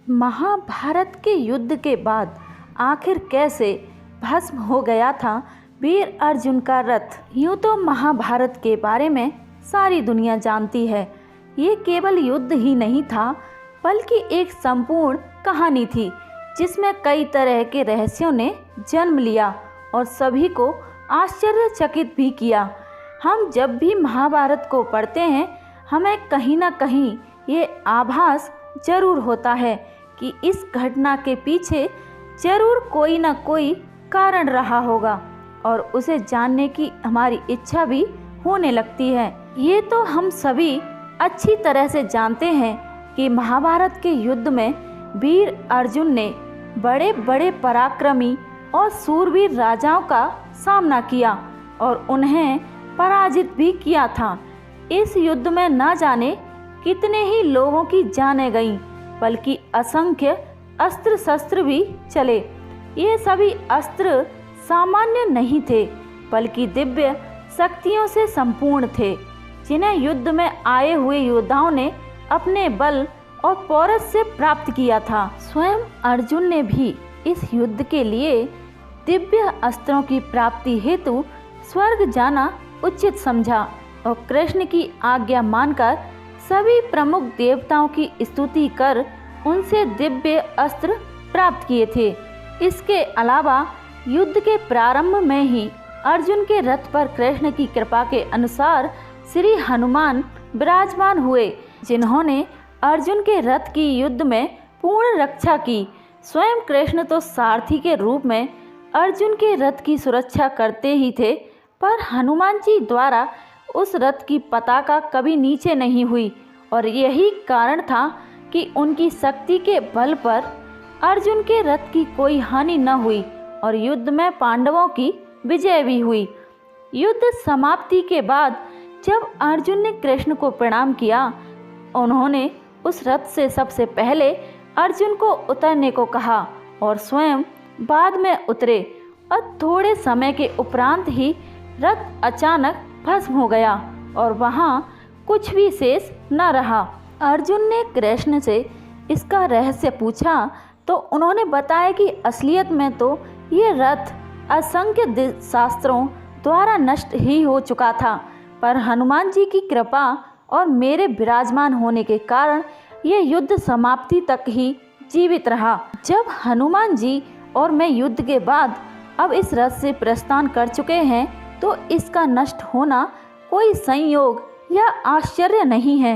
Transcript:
महाभारत के युद्ध के बाद आखिर कैसे भस्म हो गया था वीर अर्जुन का रथ। यूँ तो महाभारत के बारे में सारी दुनिया जानती है। ये केवल युद्ध ही नहीं था बल्कि एक संपूर्ण कहानी थी जिसमें कई तरह के रहस्यों ने जन्म लिया और सभी को आश्चर्यचकित भी किया। हम जब भी महाभारत को पढ़ते हैं हमें कहीं ना कहीं ये आभास जरूर होता है कि इस घटना के पीछे जरूर कोई ना कोई कारण रहा होगा और उसे जानने की हमारी इच्छा भी होने लगती है। ये तो हम सभी अच्छी तरह से जानते हैं कि महाभारत के युद्ध में वीर अर्जुन ने बड़े बड़े पराक्रमी और सूरवीर राजाओं का सामना किया और उन्हें पराजित भी किया था। इस युद्ध में न जाने कितने ही लोगों की जानें गईं, बल्कि असंख्य अस्त्र शस्त्र भी चले। ये सभी अस्त्र सामान्य नहीं थे बल्कि दिव्य शक्तियों से संपूर्ण थे जिन्हें युद्ध में आए हुए योद्धाओं ने अपने बल और पौरुष से प्राप्त किया था। स्वयं अर्जुन ने भी इस युद्ध के लिए दिव्य अस्त्रों की प्राप्ति हेतु स्वर्ग जाना उचित समझा और कृष्ण की आज्ञा मानकर सभी प्रमुख देवताओं की स्तुति कर उनसे दिव्य अस्त्र प्राप्त किए थे। इसके अलावा युद्ध के प्रारंभ में ही अर्जुन के रथ पर कृष्ण की कृपा के अनुसार श्री हनुमान विराजमान हुए जिन्होंने अर्जुन के रथ की युद्ध में पूर्ण रक्षा की। स्वयं कृष्ण तो सारथी के रूप में अर्जुन के रथ की सुरक्षा करते ही थे, पर हनुमान जी द्वारा उस रथ की पताका कभी नीचे नहीं हुई और यही कारण था कि उनकी शक्ति के बल पर अर्जुन के रथ की कोई हानि न हुई और युद्ध में पांडवों की विजय भी हुई। युद्ध समाप्ति के बाद जब अर्जुन ने कृष्ण को प्रणाम किया, उन्होंने उस रथ से सबसे पहले अर्जुन को उतरने को कहा और स्वयं बाद में उतरे और थोड़े समय के उपरांत ही रथ अचानक भस्म हो गया और वहाँ कुछ भी शेष न रहा। अर्जुन ने कृष्ण से इसका रहस्य पूछा तो उन्होंने बताया कि असलियत में तो ये रथ असंख्य शास्त्रों द्वारा नष्ट ही हो चुका था, पर हनुमान जी की कृपा और मेरे विराजमान होने के कारण ये युद्ध समाप्ति तक ही जीवित रहा। जब हनुमान जी और मैं युद्ध के बाद अब इस रथ से प्रस्थान कर चुके हैं तो इसका नष्ट होना कोई संयोग या आश्चर्य नहीं है।